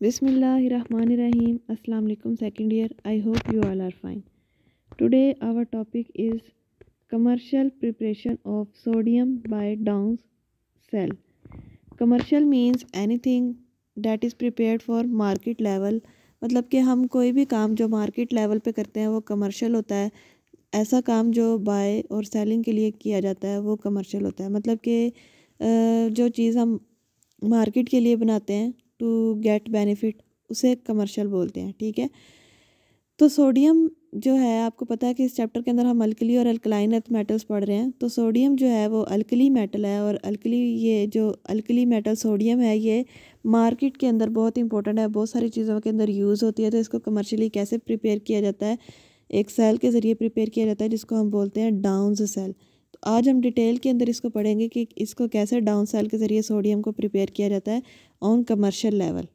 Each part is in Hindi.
Bismillahirrahmanirrahim. Assalamu alaikum second year. I hope you all are fine. Today our topic is commercial preparation of sodium by Downs cell. Commercial means anything that is prepared for market level. मतलब कि हम कोई भी काम जो मार्केट लेवल पे करते हैं वो कमर्शियल होता है। ऐसा काम जो बाय और सेलिंग के लिए किया जाता है वो कमर्शियल होता है। मतलब कि जो चीज़ हम मार्केट के लिए बनाते हैं टू गेट बेनिफिट उसे कमर्शियल बोलते हैं। ठीक है, तो सोडियम जो है आपको पता है कि इस चैप्टर के अंदर हम अल्कली और अल्कलाइन अर्थ मेटल्स पढ़ रहे हैं। तो सोडियम जो है वो अल्कली मेटल है और ये जो अल्कली मेटल सोडियम है ये मार्केट के अंदर बहुत इंपॉर्टेंट है, बहुत सारी चीज़ों के अंदर यूज़ होती है। तो इसको कमर्शियली कैसे प्रिपेयर किया जाता है, एक सेल के ज़रिए प्रिपेयर किया जाता है जिसको हम बोलते हैं डाउन्स सेल। तो आज हम डिटेल के अंदर इसको पढ़ेंगे कि इसको कैसे डाउन सेल के ज़रिए सोडियम को प्रिपेयर किया जाता है ऑन कमर्शियल लेवल।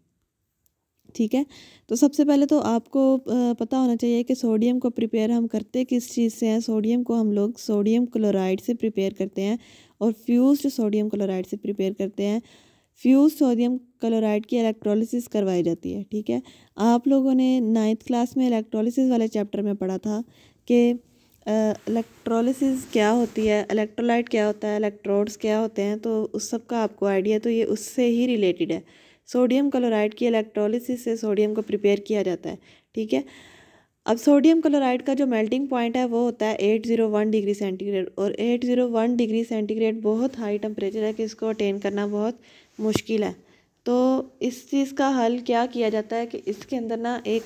ठीक है, तो सबसे पहले तो आपको पता होना चाहिए कि सोडियम को प्रिपेयर हम करते किस चीज़ से हैं। सोडियम को हम लोग सोडियम क्लोराइड से प्रिपेयर करते हैं और फ्यूज्ड सोडियम क्लोराइड से प्रिपेयर करते हैं। फ्यूज सोडियम क्लोराइड की इलेक्ट्रोलिसिस करवाई जाती है। ठीक है, आप लोगों ने 9th क्लास में इलेक्ट्रोलिसिस वाले चैप्टर में पढ़ा था कि इलेक्ट्रोलिसिस क्या होती है, इलेक्ट्रोलाइट क्या होता है, इलेक्ट्रोड्स क्या होते हैं। तो उस सब का आपको आइडिया, तो ये उससे ही रिलेटेड है। सोडियम क्लोराइड की इलेक्ट्रोलिसिस से सोडियम को प्रिपेयर किया जाता है। ठीक है, अब सोडियम क्लोराइड का जो मेल्टिंग पॉइंट है वो होता है 801 डिग्री सेंटीग्रेड और 801 डिग्री सेंटीग्रेड बहुत हाई टेम्परेचर है कि इसको अटेन करना बहुत मुश्किल है। तो इस चीज़ का हल क्या किया जाता है कि इसके अंदर ना एक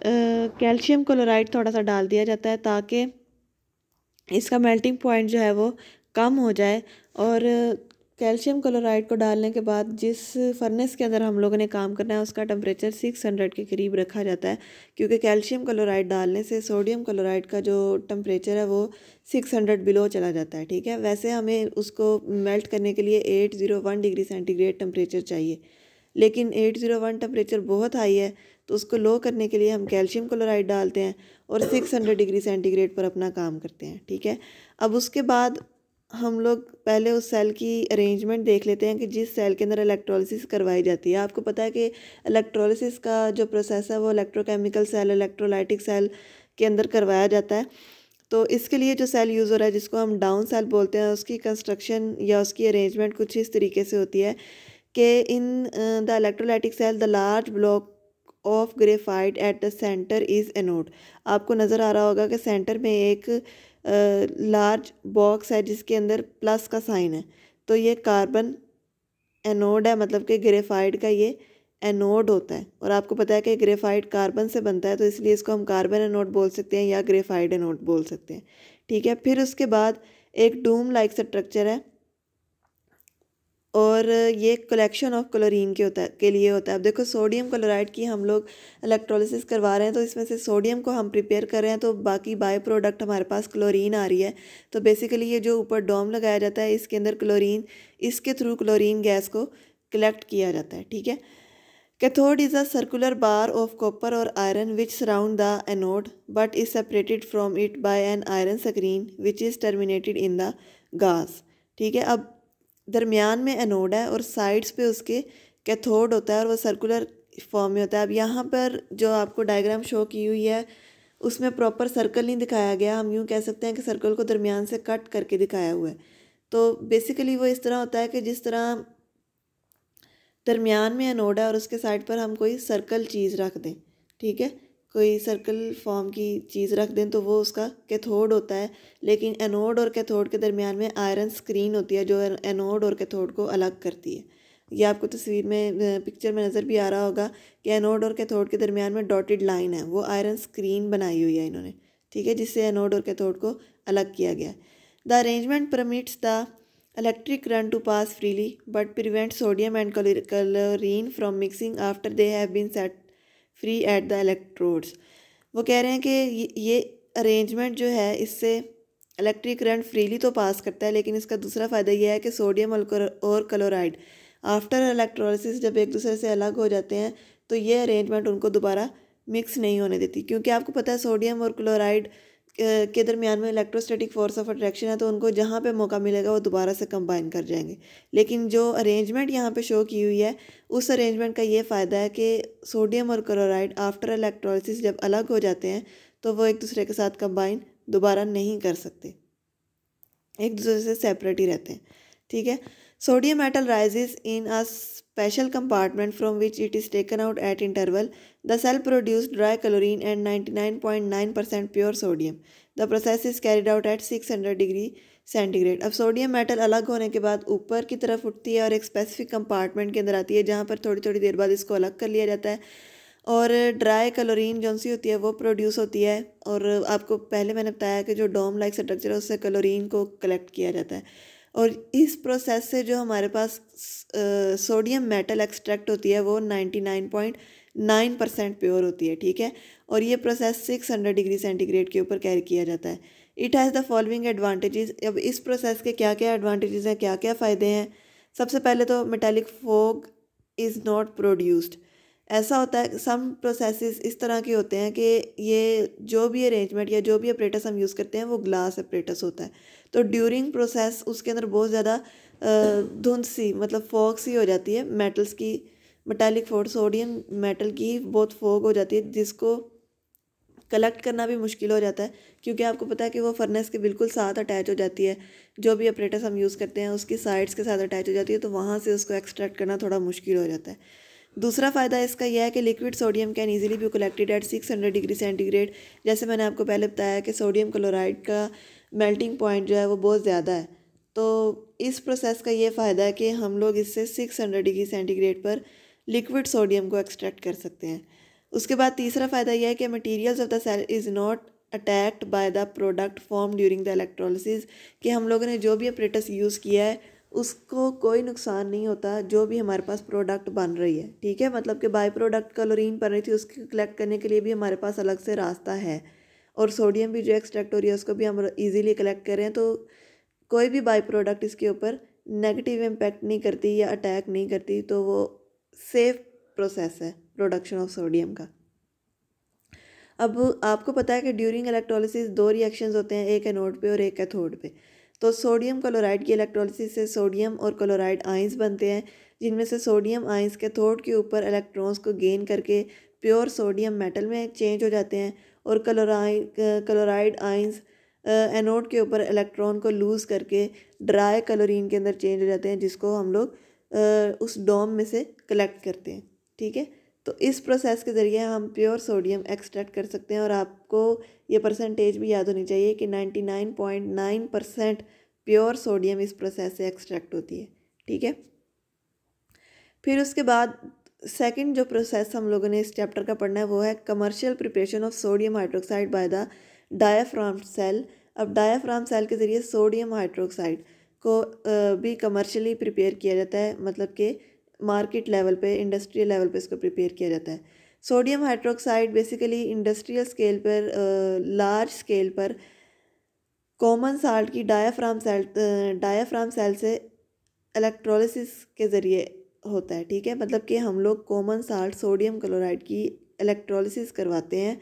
कैल्शियम क्लोराइड थोड़ा सा डाल दिया जाता है ताकि इसका मेल्टिंग पॉइंट जो है वो कम हो जाए। और कैल्शियम क्लोराइड को डालने के बाद जिस फर्नेस के अंदर हम लोगों ने काम करना है उसका टेम्परेचर 600 के करीब रखा जाता है, क्योंकि कैल्शियम क्लोराइड डालने से सोडियम क्लोराइड का जो टेम्परेचर है वो 600 बिलो चला जाता है। ठीक है, वैसे हमें उसको मेल्ट करने के लिए 801 डिग्री सेंटीग्रेड टेम्परेचर चाहिए, लेकिन 801 टेम्परेचर बहुत हाई है। तो उसको लो करने के लिए हम कैल्शियम क्लोराइड डालते हैं और 600 डिग्री सेंटीग्रेड पर अपना काम करते हैं। ठीक है, अब उसके बाद हम लोग पहले उस सेल की अरेंजमेंट देख लेते हैं कि जिस सेल के अंदर इलेक्ट्रोलिसिस करवाई जाती है। आपको पता है कि इलेक्ट्रोलिसिस का जो प्रोसेस है वो इलेक्ट्रोकेमिकल सेल, इलेक्ट्रोलाइटिक सेल के अंदर करवाया जाता है। तो इसके लिए जो सेल यूज़ हो रहा है जिसको हम डाउन सेल बोलते हैं, उसकी कंस्ट्रक्शन या उसकी अरेंजमेंट कुछ इस तरीके से होती है कि in the electrolytic cell the large block of graphite at the centre is anode. आपको नज़र आ रहा होगा कि सेंटर में एक लार्ज बॉक्स है जिसके अंदर प्लस का साइन है। तो ये कार्बन एनोड है, मतलब कि ग्रेफाइट का ये एनोड होता है। और आपको पता है कि ग्रेफाइट कार्बन से बनता है, तो इसलिए इसको हम कार्बन एनोड बोल सकते हैं या ग्रेफाइट एनोड बोल सकते हैं। ठीक है, फिर उसके बाद एक डूम लाइक स्ट्रक्चर है और ये कलेक्शन ऑफ क्लोरीन के लिए होता है। अब देखो सोडियम क्लोराइड की हम लोग इलेक्ट्रोलिसिस करवा रहे हैं, तो इसमें से सोडियम को हम प्रिपेयर कर रहे हैं, तो बाकी बाय प्रोडक्ट हमारे पास क्लोरीन आ रही है। तो बेसिकली ये जो ऊपर डोम लगाया जाता है इसके अंदर क्लोरीन, इसके थ्रू क्लोरीन गैस को कलेक्ट किया जाता है। ठीक है, cathode is a circular bar of copper और iron which surround the anode but is separated from it by an iron screen which is terminated in the gas. ठीक है, अब दरमियान में एनोड है और साइड्स पे उसके कैथोड होता है और वो सर्कुलर फॉर्म में होता है। अब यहाँ पर जो आपको डायग्राम शो की हुई है उसमें प्रॉपर सर्कल नहीं दिखाया गया, हम यूँ कह सकते हैं कि सर्कल को दरमियान से कट करके दिखाया हुआ है। तो बेसिकली वो इस तरह होता है कि जिस तरह दरमियान में एनोड है और उसके साइड पर हम कोई सर्कल चीज़ रख दें। ठीक है, कोई सर्कल फॉर्म की चीज़ रख दें तो वो उसका कैथोड होता है। लेकिन एनोड और कैथोड के दरमियान में आयरन स्क्रीन होती है जो एनोड और कैथोड को अलग करती है। ये आपको तस्वीर में पिक्चर में नज़र भी आ रहा होगा कि एनोड और कैथोड के दरमियान में डॉटेड लाइन है, वो आयरन स्क्रीन बनाई हुई है इन्होंने। ठीक है, जिससे एनोड और कैथोड को अलग किया गया। The arrangement permits the electric current to pass freely but prevents sodium and chlorine from mixing after they have been set free at the electrodes। वो कह रहे हैं कि ये अरेंजमेंट जो है इससे इलेक्ट्रिक करंट फ्रीली तो पास करता है, लेकिन इसका दूसरा फ़ायदा यह है कि सोडियम और क्लोराइड आफ्टर इलेक्ट्रोलिसिस जब एक दूसरे से अलग हो जाते हैं तो ये अरेंजमेंट उनको दोबारा मिक्स नहीं होने देती, क्योंकि आपको पता है सोडियम और क्लोराइड के दरमियान में इलेक्ट्रोस्टैटिक फोर्स ऑफ अट्रैक्शन है, तो उनको जहाँ पे मौका मिलेगा वो दोबारा से कंबाइन कर जाएंगे। लेकिन जो अरेंजमेंट यहाँ पे शो की हुई है, उस अरेंजमेंट का ये फ़ायदा है कि सोडियम और क्लोराइड आफ्टर इलेक्ट्रोलिसिस जब अलग हो जाते हैं तो वो एक दूसरे के साथ कंबाइन दोबारा नहीं कर सकते, एक दूसरे से सेपरेट ही रहते हैं। ठीक है। Sodium metal rises in a special compartment from which it is taken out at interval. The cell produce dry chlorine and 99.9% pure sodium. The process is carried out at 600 degree centigrade. अब सोडियम मेटल अलग होने के बाद ऊपर की तरफ उठती है और एक स्पेसिफिक कंपार्टमेंट के अंदर आती है, जहाँ पर थोड़ी थोड़ी देर बाद इसको अलग कर लिया जाता है और ड्राई क्लोरीन जो सी होती है वो प्रोड्यूस होती है। और आपको पहले मैंने बताया कि जो डोम लाइक स्ट्रक्चर है उससे क्लोरीन को कलेक्ट किया जाता है, और इस प्रोसेस से जो हमारे पास सोडियम मेटल एक्सट्रैक्ट होती है वो 99.9% प्योर होती है। ठीक है। और ये प्रोसेस 600 डिग्री सेंटीग्रेड के ऊपर कैरी किया जाता है। It has the following advantages. अब इस प्रोसेस के क्या क्या एडवांटेजेस हैं, क्या क्या फ़ायदे हैं। सबसे पहले तो metallic fog is not produced. ऐसा होता है, सम प्रोसेसेस इस तरह के होते हैं कि ये जो भी अरेंजमेंट या जो भी अपरेटस हम यूज़ करते हैं वो ग्लास अपरेटस होता है, तो ड्यूरिंग प्रोसेस उसके अंदर बहुत ज़्यादा धुंध सी मतलब फॉग सी हो जाती है मेटल्स की, मेटालिक फोग सोडियम मेटल की बहुत फॉग हो जाती है, जिसको कलेक्ट करना भी मुश्किल हो जाता है, क्योंकि आपको पता है कि वो फर्नेस के बिल्कुल साथ अटैच हो जाती है। जो भी अपरेटस हम यूज़ करते हैं उसकी साइड्स के साथ अटैच हो जाती है, तो वहाँ से उसको एक्सट्रैक्ट करना थोड़ा मुश्किल हो जाता है। दूसरा फ़ायदा इसका यह है कि liquid sodium can easily be collected at 600 degree centigrade. जैसे मैंने आपको पहले बताया कि सोडियम क्लोराइड का मेल्टिंग पॉइंट जो है वो बहुत ज़्यादा है, तो इस प्रोसेस का ये फ़ायदा है कि हम लोग इससे 600 डिग्री सेंटीग्रेड पर लिक्विड सोडियम को एक्सट्रैक्ट कर सकते हैं। उसके बाद तीसरा फ़ायदा यह है कि materials of the cell is not attacked by the product form during the electrolysis, कि हम लोगों ने जो भी अपरेटस यूज़ किया है उसको कोई नुकसान नहीं होता जो भी हमारे पास प्रोडक्ट बन रही है। ठीक है। मतलब कि बाई प्रोडक्ट क्लोरीन बन रही थी, उसको कलेक्ट करने के लिए भी हमारे पास अलग से रास्ता है, और सोडियम भी जो एक्सट्रैक्ट हो रही है उसको भी हम इजीली कलेक्ट कर रहे हैं, तो कोई भी बाई प्रोडक्ट इसके ऊपर नेगेटिव इम्पैक्ट नहीं करती या अटैक नहीं करती, तो वो सेफ प्रोसेस है प्रोडक्शन ऑफ सोडियम का। अब आपको पता है कि ड्यूरिंग इलेक्ट्रोलिसिस दो रिएक्शंस होते हैं, एक एनोड पे और एक कैथोड पे। तो सोडियम क्लोराइड की इलेक्ट्रोलिसिस से सोडियम और क्लोराइड आइंस बनते हैं, जिनमें से सोडियम आइंस कैथोड के ऊपर इलेक्ट्रॉन्स को गेन करके प्योर सोडियम मेटल में चेंज हो जाते हैं, और क्लोराइड आइंस एनोड के ऊपर इलेक्ट्रॉन को लूज़ करके ड्राई क्लोरीन के अंदर चेंज हो जाते हैं, जिसको हम लोग उस डोम में से कलेक्ट करते हैं। ठीक है। तो इस प्रोसेस के ज़रिए हम प्योर सोडियम एक्सट्रैक्ट कर सकते हैं, और आपको ये परसेंटेज भी याद होनी चाहिए कि 99.9% प्योर सोडियम इस प्रोसेस से एक्सट्रैक्ट होती है। ठीक है। फिर उसके बाद सेकंड जो प्रोसेस हम लोगों ने इस चैप्टर का पढ़ना है वो है commercial preparation of sodium hydroxide by the diaphragm cell. अब डायाफ्राम सेल के ज़रिए सोडियम हाइड्रोक्साइड को भी कमर्शियली प्रिपेयर किया जाता है, मतलब कि मार्केट लेवल पे इंडस्ट्रियल लेवल पे इसको प्रिपेयर किया जाता है। Sodium hydroxide basically industrial scale पर लार्ज स्केल पर कॉमन साल्ट की डायाफ्राम सेल से इलेक्ट्रोलिसिस के ज़रिए होता है। ठीक है। मतलब कि हम लोग कॉमन साल्ट सोडियम क्लोराइड की इलेक्ट्रोलिसिस करवाते हैं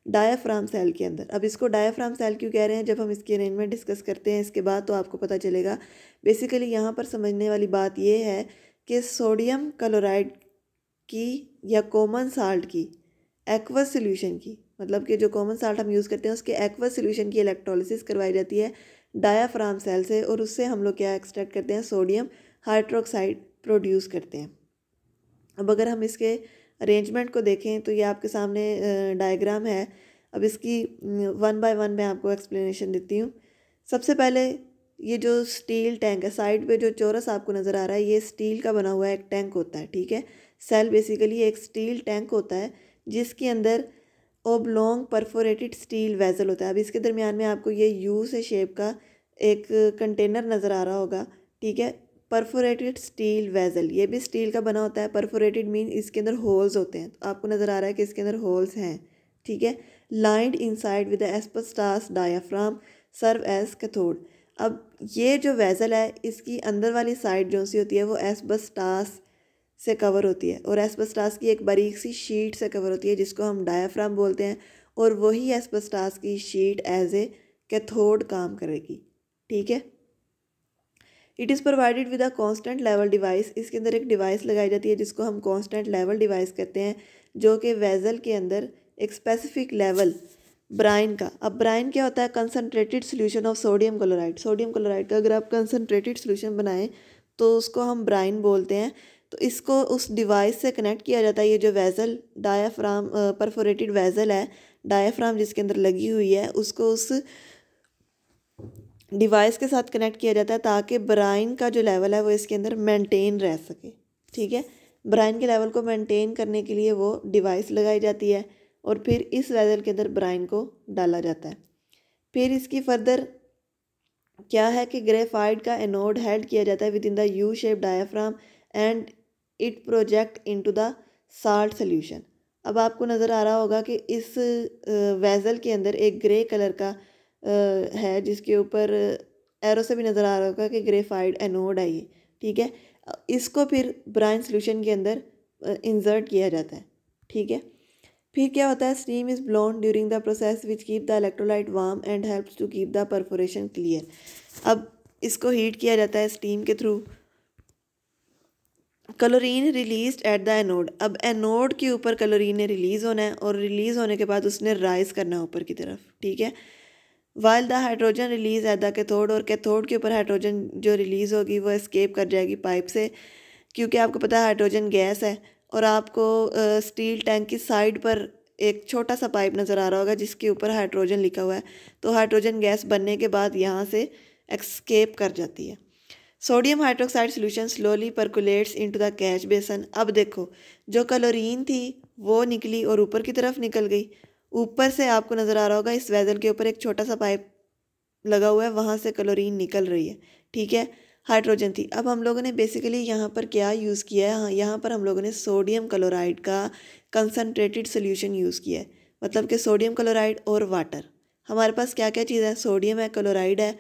डायाफ्राम सेल के अंदर। अब इसको डायाफ्राम सेल क्यों कह रहे हैं, जब हम इसकी अरेंजमेंट डिस्कस करते हैं इसके बाद तो आपको पता चलेगा। बेसिकली यहाँ पर समझने वाली बात यह है कि सोडियम क्लोराइड की या कॉमन साल्ट की एक्वस सोल्यूशन की, मतलब कि जो कॉमन साल्ट हम यूज़ करते हैं उसके एक्वस सोल्यूशन की इलेक्ट्रोलिसिस करवाई जाती है डायाफ्राम सेल से, और उससे हम लोग क्या एक्सट्रैक्ट करते हैं, सोडियम हाइड्रोक्साइड प्रोड्यूस करते हैं। अब अगर हम इसके अरेंजमेंट को देखें तो ये आपके सामने डायग्राम है। अब इसकी 1 बाय 1 मैं आपको एक्सप्लेनेशन देती हूँ। सबसे पहले ये जो स्टील टैंक है, साइड पे जो चौरस आपको नज़र आ रहा है, ये स्टील का बना हुआ एक टैंक होता है। ठीक है। सेल बेसिकली एक स्टील टैंक होता है जिसके अंदर ओब्लोंग परफोरेटेड स्टील वेजल होता है। अब इसके दरमियान में आपको ये यू से शेप का एक कंटेनर नज़र आ रहा होगा। ठीक है। परफोरेटेड स्टील वेजल, ये भी स्टील का बना होता है। परफोरेटेड मीन इसके अंदर होल्स होते हैं, तो आपको नज़र आ रहा है कि इसके अंदर होल्स हैं। ठीक है। Lined inside with asbestos diaphragm serve as cathode. अब ये जो वेजल है इसकी अंदर वाली साइड जो सी होती है वो एस्बेस्टॉस से कवर होती है, और एस्बेस्टॉस की एक बारीक सी शीट से कवर होती है जिसको हम डायाफ्राम बोलते हैं, और वही एस्बेस्टॉस की शीट एज ए कैथोड काम करेगी। ठीक है। It is provided with a constant level device. इसके अंदर एक डिवाइस लगाई जाती है जिसको हम कांस्टेंट लेवल डिवाइस कहते हैं, जो कि वेजल के अंदर एक स्पेसिफिक लेवल ब्राइन का। अब ब्राइन क्या होता है? Concentrated solution of sodium chloride. Sodium chloride का अगर आप कंसनट्रेटेड सोल्यूशन बनाएं तो उसको हम ब्राइन बोलते हैं। तो इसको उस डिवाइस से कनेक्ट किया जाता है। ये जो वेजल डायाफ्राम परफोरेटेड वेजल है, डायाफ्राम जिसके अंदर लगी हुई है, उसको उस डिवाइस के साथ कनेक्ट किया जाता है ताकि ब्राइन का जो लेवल है वो इसके अंदर मेंटेन रह सके। ठीक है। ब्राइन के लेवल को मेंटेन करने के लिए वो डिवाइस लगाई जाती है और फिर इस वेजल के अंदर ब्राइन को डाला जाता है। फिर इसकी फर्दर क्या है कि ग्रेफाइट का एनोड हेल्ड किया जाता है with in the U shape diaphragm and it project into the salt solution. अब आपको नज़र आ रहा होगा कि इस वेजल के अंदर एक ग्रे कलर का है जिसके ऊपर एरो से भी नज़र आ रहा होगा कि ग्रेफाइड एनोड है ये। ठीक है। इसको फिर ब्राइन सोल्यूशन के अंदर इंसर्ट किया जाता है। ठीक है। फिर क्या होता है? Steam is blown during the process which keep the electrolyte warm and helps to keep the perforation clear. अब इसको हीट किया जाता है स्टीम के through. Chlorine release at the anode. अब एनोड के ऊपर क्लोरीन ने रिलीज़ होना है और रिलीज़ होने के बाद उसने राइज करना है ऊपर की तरफ। ठीक है। While the hydrogen release at the cathode, और कैथोड के ऊपर हाइड्रोजन जो रिलीज़ होगी वो एस्केप कर जाएगी पाइप से, क्योंकि आपको पता है हाइड्रोजन गैस है। और आपको स्टील टैंक की साइड पर एक छोटा सा पाइप नज़र आ रहा होगा जिसके ऊपर हाइड्रोजन लिखा हुआ है। तो हाइड्रोजन गैस बनने के बाद यहाँ से एस्केप कर जाती है। Sodium hydroxide solution slowly percolates into the catch बेसन। अब देखो, जो क्लोरीन थी वो निकली और ऊपर की तरफ निकल गई। ऊपर से आपको नज़र आ रहा होगा इस वेजल के ऊपर एक छोटा सा पाइप लगा हुआ है, वहाँ से क्लोरीन निकल रही है। ठीक है। हाइड्रोजन थी। अब हम लोगों ने बेसिकली यहाँ पर क्या यूज़ किया है? हाँ, यहाँ पर हम लोगों ने सोडियम क्लोराइड का कंसनट्रेटेड सोल्यूशन यूज़ किया है। मतलब कि सोडियम क्लोराइड और वाटर। हमारे पास क्या क्या चीज़ है? सोडियम है, क्लोराइड है,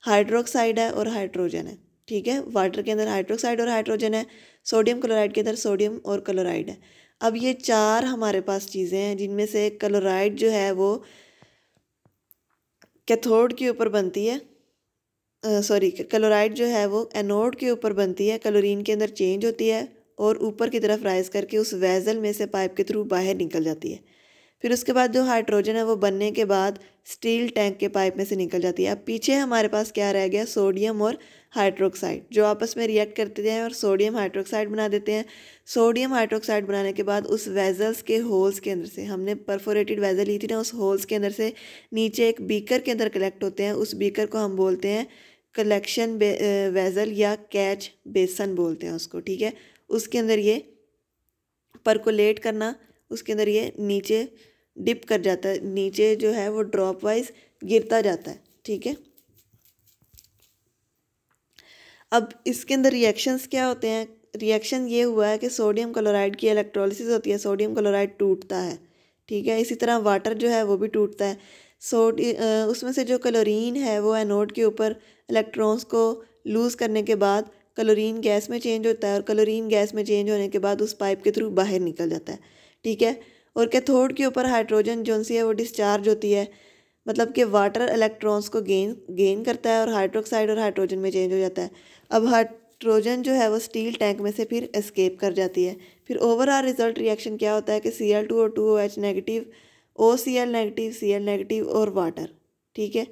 हाइड्रोक्साइड है और हाइड्रोजन है। ठीक है। वाटर के अंदर हाइड्रोक्साइड और हाइड्रोजन है, सोडियम क्लोराइड के अंदर सोडियम और क्लोराइड है। अब ये चार हमारे पास चीज़ें हैं जिनमें से क्लोराइड जो है वो कैथोड के ऊपर बनती है, सॉरी क्लोराइड जो है वो एनोड के ऊपर बनती है, क्लोरीन के अंदर चेंज होती है और ऊपर की तरफ राइज करके उस वेजल में से पाइप के थ्रू बाहर निकल जाती है। फिर उसके बाद जो हाइड्रोजन है वो बनने के बाद स्टील टैंक के पाइप में से निकल जाती है। अब पीछे हमारे पास क्या रह गया? सोडियम और हाइड्रोक्साइड, जो आपस में रिएक्ट करते हैं और सोडियम हाइड्रोक्साइड बना देते हैं। सोडियम हाइड्रोक्साइड बनाने के बाद उस वेजल्स के होल्स के अंदर से, हमने परफोरेटेड वेजल ली थी ना, उस होल्स के अंदर से नीचे एक बीकर के अंदर कलेक्ट होते हैं। उस बीकर को हम बोलते हैं कलेक्शन वेजल या कैच बेसन बोलते हैं उसको। ठीक है। उसके अंदर ये परकोलेट करना, उसके अंदर ये नीचे डिप कर जाता है, नीचे जो है वो ड्रॉप वाइज गिरता जाता है। ठीक है। अब इसके अंदर रिएक्शंस क्या होते हैं? रिएक्शन ये हुआ है कि सोडियम क्लोराइड की इलेक्ट्रोलिसिस होती है, सोडियम क्लोराइड टूटता है। ठीक है। इसी तरह वाटर जो है वो भी टूटता है। उसमें से जो क्लोरीन है वो एनोड के ऊपर इलेक्ट्रॉन्स को लूज़ करने के बाद क्लोरीन गैस में चेंज होता है और क्लोरीन गैस में चेंज होने के बाद उस पाइप के थ्रू बाहर निकल जाता है। ठीक है। और कैथोड के ऊपर हाइड्रोजन जो सी है वो डिस्चार्ज होती है, मतलब कि वाटर इलेक्ट्रॉन्स को गेन करता है और हाइड्रोक्साइड और हाइड्रोजन में चेंज हो जाता है। अब हाइड्रोजन जो है वो स्टील टैंक में से फिर एस्केप कर जाती है। फिर ओवरऑल रिजल्ट रिएक्शन क्या होता है कि Cl2 और 2OH negative, OCl negative, Cl negative और वाटर। ठीक है।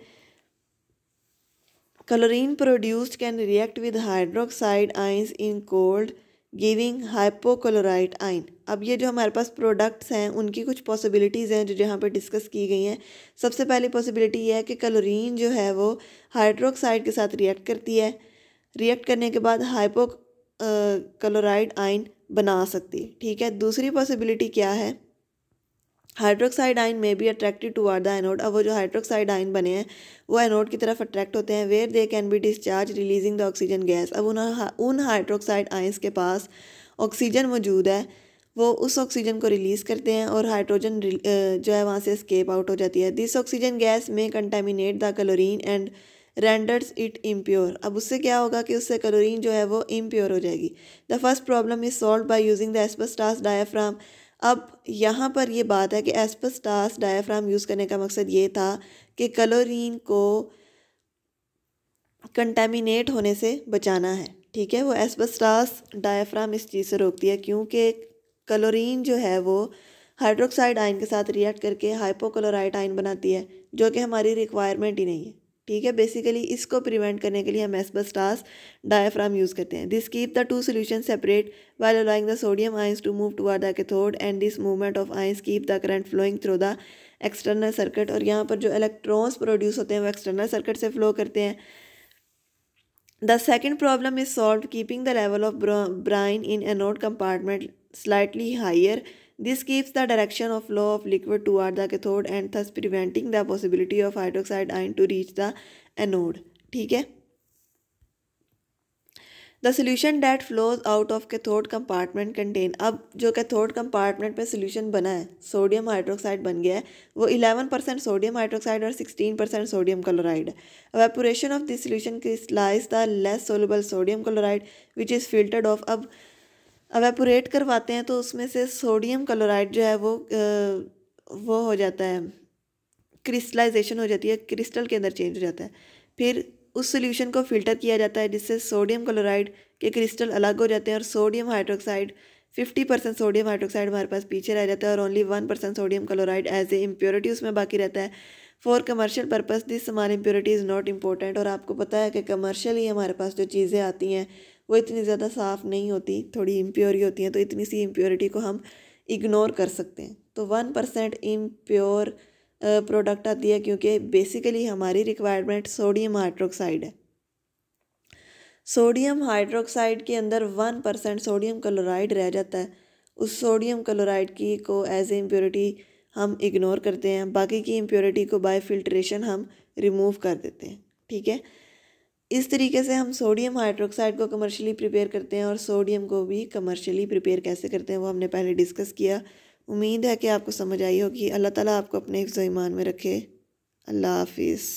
Chlorine produced can react with hydroxide ions in cold giving hypochlorite आइन। अब ये जो हमारे पास प्रोडक्ट्स हैं उनकी कुछ पॉसिबिलिटीज़ हैं जो जहाँ पर डिस्कस की गई हैं। सबसे पहली पॉसिबिलिटी ये है कि क्लोरीन जो है वो हाइड्रोक्साइड के साथ रिएक्ट करती है, रिएक्ट करने के बाद क्लोराइड आइन बना सकती है। ठीक है। दूसरी पॉसिबिलिटी क्या है? हाइड्रोक्साइड आइन में भी अट्रैक्टेड टुवार्ड द एनोड। अब वो जो हाइड्रोक्साइड आइन बने हैं वो एनोड की तरफ अट्रैक्ट होते हैं, where they can be discharge releasing the oxygen gas. अब उन हाइड्रोक्साइड आइंस के पास ऑक्सीजन मौजूद है, वो उस ऑक्सीजन को रिलीज़ करते हैं और हाइड्रोजन जो है वहाँ से एस्केप आउट हो जाती है। दिस ऑक्सीजन गैस में contaminate the chlorine and renders it impure. अब उससे क्या होगा कि उससे क्लोरीन जो है वो इम्प्योर हो जाएगी। The first problem is solve by using the asbestos diaphragm. अब यहाँ पर ये बात है कि एस्बेस्टॉस डायाफ्राम यूज़ करने का मकसद ये था कि क्लोरीन को कंटेमिनेट होने से बचाना है, ठीक है। वो एस्बेस्टॉस डायाफ्राम इस चीज़ से रोकती है क्योंकि क्लोरीन जो है वो हाइड्रोक्साइड आयन के साथ रिएक्ट करके हाइपोक्लोराइट आयन बनाती है, जो कि हमारी रिक्वायरमेंट ही नहीं है, ठीक है। बेसिकली इसको प्रिवेंट करने के लिए हम एस्बेस्टॉस डायाफ्राम यूज़ करते हैं। This keep the two solution separate while allowing the sodium ions to move toward the cathode and this movement of ions keep the current flowing through the external circuit. और यहाँ पर जो इलेक्ट्रॉन्स प्रोड्यूस होते हैं वो एक्सटर्नल सर्किट से फ्लो करते हैं। The second problem is solved keeping the level of brine in anode compartment slightly higher. This keeps the direction of flow of liquid toward the cathode and thus preventing the possibility of hydroxide ion to reach the anode. ठीक है। The solution that flows out of cathode compartment contain, अब जो कैथोड कंपार्टमेंट में सोल्यूशन बना है, सोडियम हाइड्रोक्साइड बन गया है, वो 11% सोडियम हाइड्रोक्साइड और 16% सोडियम क्लोराइड है। evaporation of this solution crystallize the less soluble sodium chloride which is filtered off। अब evaporate करवाते हैं तो उसमें से सोडियम क्लोराइड जो है वो हो जाता है, क्रिस्टलाइजेशन हो जाती है, क्रिस्टल के अंदर चेंज हो जाता है। फिर उस सोल्यूशन को फिल्टर किया जाता है जिससे सोडियम क्लोराइड के क्रिस्टल अलग हो जाते हैं और सोडियम हाइड्रोक्साइड 50% सोडियम हाइड्रोक्साइड हमारे पास पीछे रह जाता है और only 1% sodium chloride as a impurity उसमें बाकी रहता है। For commercial purpose this small impurity is not important. और आपको पता है कि कमर्शियली हमारे पास जो चीज़ें आती हैं वो इतनी ज़्यादा साफ़ नहीं होती, थोड़ी इम्प्योर होती हैं, तो इतनी सी इम्प्योरिटी को हम इग्नोर कर सकते हैं। तो 1% इम्प्योर प्रोडक्ट आती है क्योंकि बेसिकली हमारी रिक्वायरमेंट सोडियम हाइड्रोक्साइड है। सोडियम हाइड्रोक्साइड के अंदर 1% सोडियम क्लोराइड रह जाता है। उस सोडियम क्लोराइड की को एज ए इम्प्योरिटी हम इग्नोर करते हैं, बाकी की इम्प्योरिटी को बाय फिल्ट्रेशन हम रिमूव कर देते हैं, ठीक है। इस तरीके से हम सोडियम हाइड्रोक्साइड को कमर्शियली प्रिपेयर करते हैं और सोडियम को भी कमर्शियली प्रिपेयर कैसे करते हैं वो हमने पहले डिस्कस किया। उम्मीद है कि आपको समझ आई होगी। अल्लाह ताला आपको अपने हिफ्ज़-ओ-ईमान में रखे। अल्लाह हाफिज़।